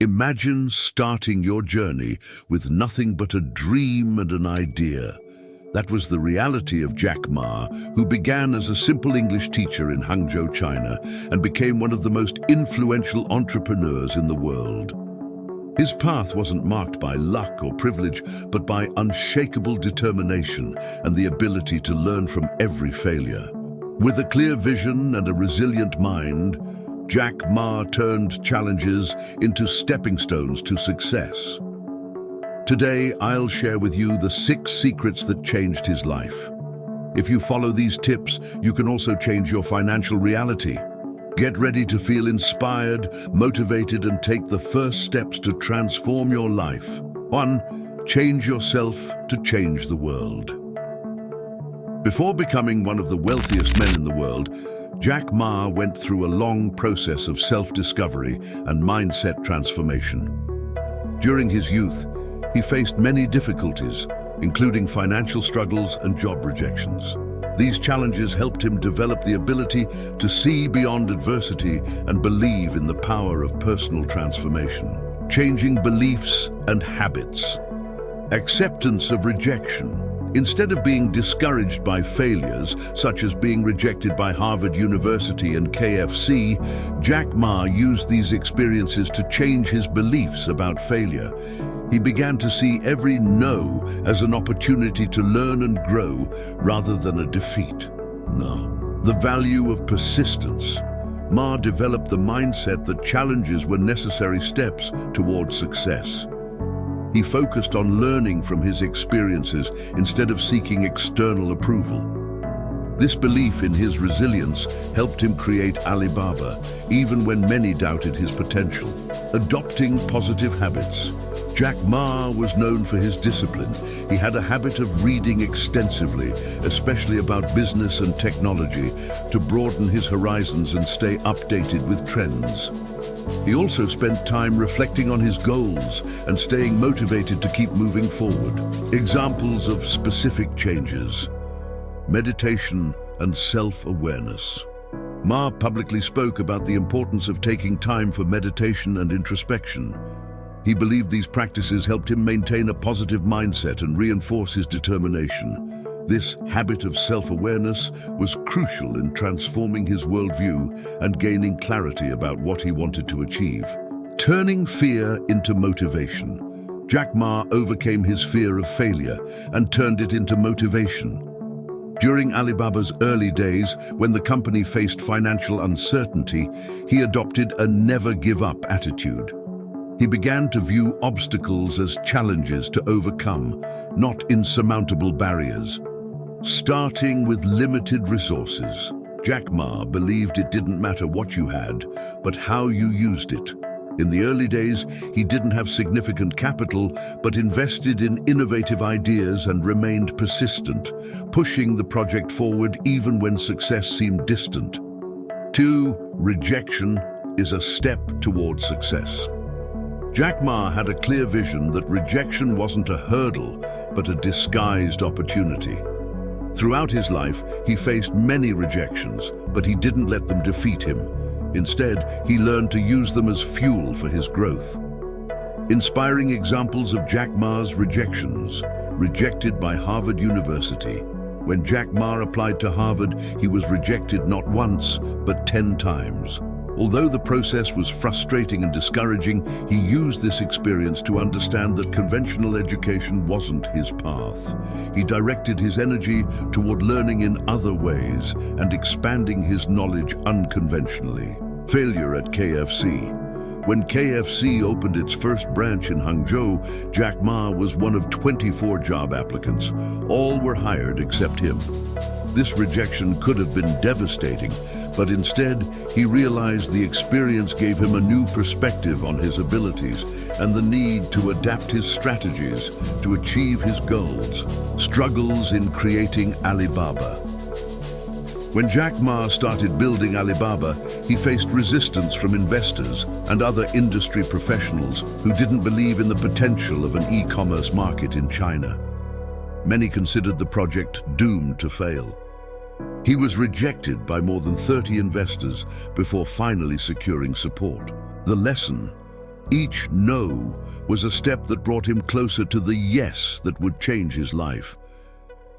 Imagine starting your journey with nothing but a dream and an idea. That was the reality of Jack Ma, who began as a simple English teacher in Hangzhou, China, and became one of the most influential entrepreneurs in the world. His path wasn't marked by luck or privilege, but by unshakable determination and the ability to learn from every failure. With a clear vision and a resilient mind, Jack Ma turned challenges into stepping stones to success. Today, I'll share with you the 6 secrets that changed his life. If you follow these tips, you can also change your financial reality. Get ready to feel inspired, motivated, and take the first steps to transform your life. 1. Change yourself to change the world. Before becoming one of the wealthiest men in the world, Jack Ma went through a long process of self-discovery and mindset transformation. During his youth, he faced many difficulties, including financial struggles and job rejections. These challenges helped him develop the ability to see beyond adversity and believe in the power of personal transformation. Changing beliefs and habits. Acceptance of rejection. Instead of being discouraged by failures, such as being rejected by Harvard University and KFC, Jack Ma used these experiences to change his beliefs about failure. He began to see every no as an opportunity to learn and grow rather than a defeat. No. The value of persistence. Ma developed the mindset that challenges were necessary steps towards success. He focused on learning from his experiences instead of seeking external approval. This belief in his resilience helped him create Alibaba, even when many doubted his potential. Adopting positive habits. Jack Ma was known for his discipline. He had a habit of reading extensively, especially about business and technology, to broaden his horizons and stay updated with trends. He also spent time reflecting on his goals and staying motivated to keep moving forward. Examples of specific changes. Meditation and self-awareness. Ma publicly spoke about the importance of taking time for meditation and introspection. He believed these practices helped him maintain a positive mindset and reinforce his determination. This habit of self-awareness was crucial in transforming his worldview and gaining clarity about what he wanted to achieve. Turning fear into motivation. Jack Ma overcame his fear of failure and turned it into motivation. During Alibaba's early days, when the company faced financial uncertainty, he adopted a never-give-up attitude. He began to view obstacles as challenges to overcome, not insurmountable barriers. Starting with limited resources, Jack Ma believed it didn't matter what you had, but how you used it. In the early days, he didn't have significant capital, but invested in innovative ideas and remained persistent, pushing the project forward even when success seemed distant. 2. Rejection is a step towards success. Jack Ma had a clear vision that rejection wasn't a hurdle, but a disguised opportunity. Throughout his life, he faced many rejections, but he didn't let them defeat him. Instead, he learned to use them as fuel for his growth. Inspiring examples of Jack Ma's rejections. Rejected by Harvard University. When Jack Ma applied to Harvard, he was rejected not once, but 10 times. Although the process was frustrating and discouraging, he used this experience to understand that conventional education wasn't his path. He directed his energy toward learning in other ways and expanding his knowledge unconventionally. Failure at KFC. When KFC opened its first branch in Hangzhou, Jack Ma was one of 24 job applicants. All were hired except him. This rejection could have been devastating, but instead, he realized the experience gave him a new perspective on his abilities and the need to adapt his strategies to achieve his goals. Struggles in creating Alibaba. When Jack Ma started building Alibaba, he faced resistance from investors and other industry professionals who didn't believe in the potential of an e-commerce market in China. Many considered the project doomed to fail. He was rejected by more than 30 investors before finally securing support. The lesson: Each no was a step that brought him closer to the yes that would change his life.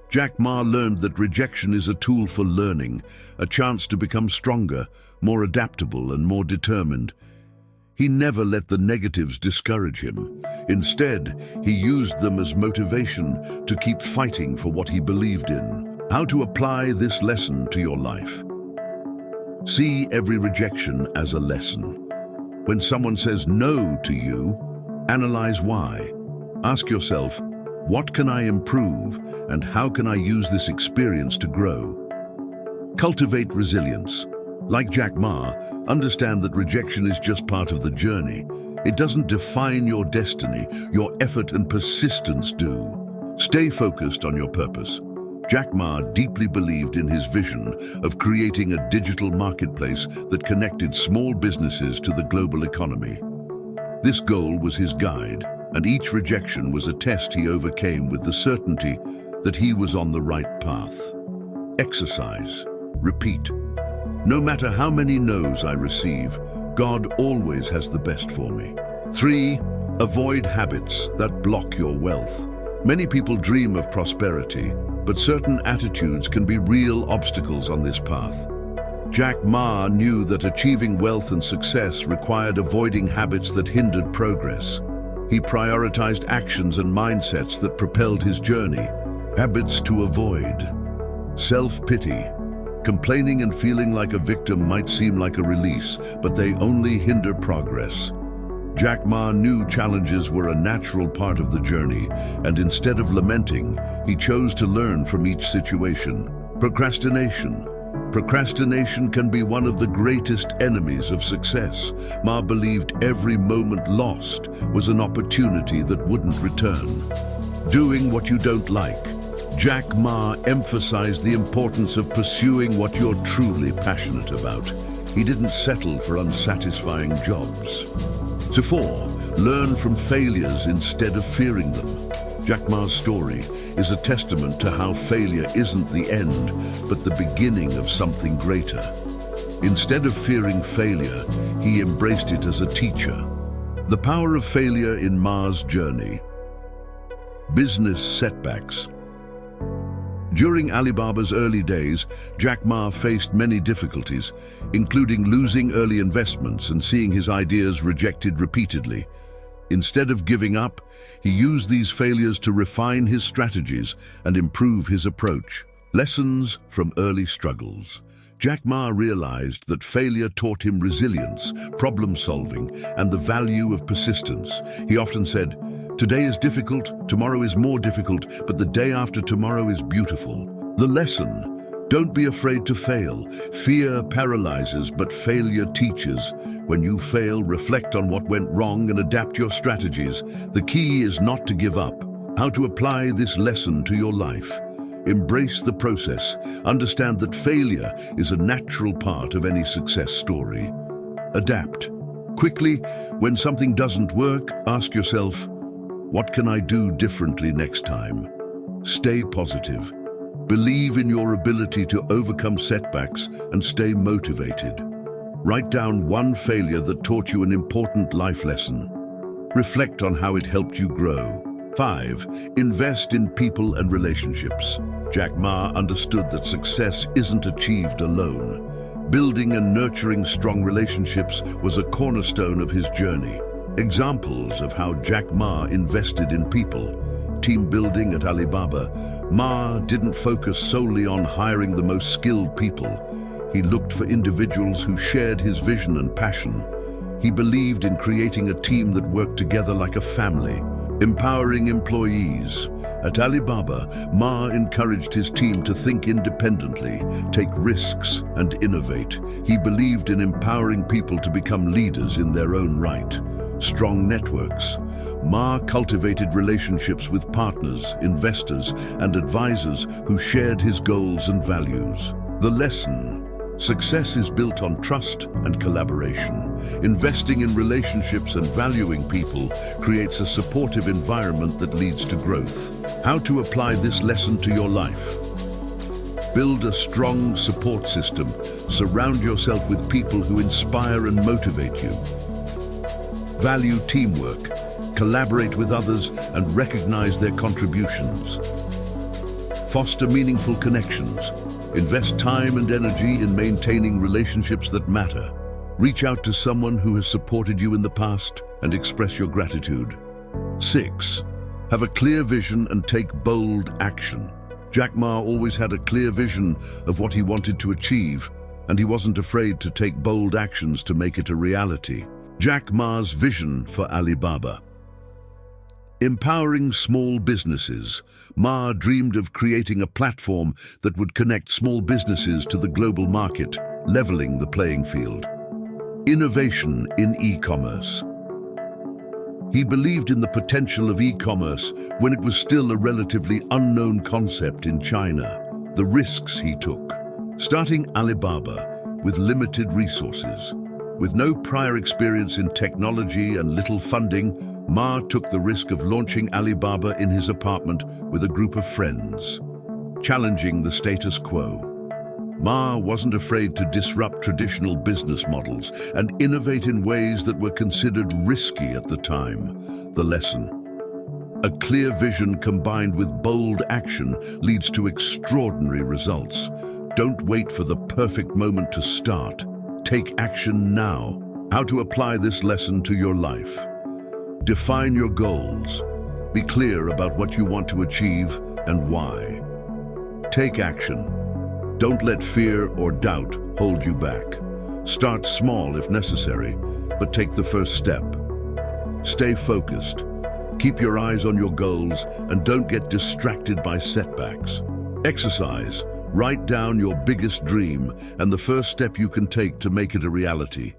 Jack Ma learned that rejection is a tool for learning, a chance to become stronger, more adaptable, and more determined. He never let the negatives discourage him. Instead, he used them as motivation to keep fighting for what he believed in. How to apply this lesson to your life? See every rejection as a lesson. When someone says no to you, analyze why. Ask yourself, what can I improve and how can I use this experience to grow? Cultivate resilience. Like Jack Ma, understand that rejection is just part of the journey. It doesn't define your destiny. Your effort and persistence do. Stay focused on your purpose. Jack Ma deeply believed in his vision of creating a digital marketplace that connected small businesses to the global economy. This goal was his guide, and each rejection was a test he overcame with the certainty that he was on the right path. Exercise. Repeat. No matter how many no's I receive, God always has the best for me. 3. Avoid habits that block your wealth. Many people dream of prosperity, but certain attitudes can be real obstacles on this path. Jack Ma knew that achieving wealth and success required avoiding habits that hindered progress. He prioritized actions and mindsets that propelled his journey. Habits to avoid. Self-pity. Complaining and feeling like a victim might seem like a release, but they only hinder progress. Jack Ma knew challenges were a natural part of the journey, and instead of lamenting, he chose to learn from each situation. Procrastination. Procrastination can be one of the greatest enemies of success. Ma believed every moment lost was an opportunity that wouldn't return. Doing what you don't like. Jack Ma emphasized the importance of pursuing what you're truly passionate about. He didn't settle for unsatisfying jobs. 4. Learn from failures instead of fearing them. Jack Ma's story is a testament to how failure isn't the end, but the beginning of something greater. Instead of fearing failure, he embraced it as a teacher. The power of failure in Ma's journey. Business setbacks. During Alibaba's early days, Jack Ma faced many difficulties, including losing early investments and seeing his ideas rejected repeatedly. Instead of giving up, he used these failures to refine his strategies and improve his approach. Lessons from early struggles. Jack Ma realized that failure taught him resilience, problem-solving, and the value of persistence. He often said, "Today is difficult, tomorrow is more difficult, but the day after tomorrow is beautiful." The lesson: don't be afraid to fail. Fear paralyzes, but failure teaches. When you fail, reflect on what went wrong and adapt your strategies. The key is not to give up. How to apply this lesson to your life? Embrace the process. Understand that failure is a natural part of any success story. Adapt. Quickly, when something doesn't work, ask yourself, what can I do differently next time? Stay positive. Believe in your ability to overcome setbacks and stay motivated. Write down one failure that taught you an important life lesson. Reflect on how it helped you grow. 5. Invest in people and relationships. Jack Ma understood that success isn't achieved alone. Building and nurturing strong relationships was a cornerstone of his journey. Examples of how Jack Ma invested in people. Team building at Alibaba. Ma didn't focus solely on hiring the most skilled people. He looked for individuals who shared his vision and passion. He believed in creating a team that worked together like a family. Empowering employees. At Alibaba, Ma encouraged his team to think independently, take risks, and innovate. He believed in empowering people to become leaders in their own right. Strong networks. Ma cultivated relationships with partners, investors, and advisors who shared his goals and values. The lesson: success is built on trust and collaboration. Investing in relationships and valuing people creates a supportive environment that leads to growth. How to apply this lesson to your life? Build a strong support system. Surround yourself with people who inspire and motivate you. Value teamwork, collaborate with others, and recognize their contributions. Foster meaningful connections. Invest time and energy in maintaining relationships that matter. Reach out to someone who has supported you in the past and express your gratitude. 6. Have a clear vision and take bold action. Jack Ma always had a clear vision of what he wanted to achieve, and he wasn't afraid to take bold actions to make it a reality. Jack Ma's vision for Alibaba. Empowering small businesses, Ma dreamed of creating a platform that would connect small businesses to the global market, leveling the playing field. Innovation in e-commerce. He believed in the potential of e-commerce when it was still a relatively unknown concept in China. The risks he took. Starting Alibaba with limited resources. With no prior experience in technology and little funding, Ma took the risk of launching Alibaba in his apartment with a group of friends, challenging the status quo. Ma wasn't afraid to disrupt traditional business models and innovate in ways that were considered risky at the time. The lesson: a clear vision combined with bold action leads to extraordinary results. Don't wait for the perfect moment to start. Take action now. How to apply this lesson to your life. Define your goals. Be clear about what you want to achieve and why. Take action. Don't let fear or doubt hold you back. Start small if necessary, but take the first step. Stay focused. Keep your eyes on your goals and don't get distracted by setbacks. Exercise. Write down your biggest dream and the first step you can take to make it a reality.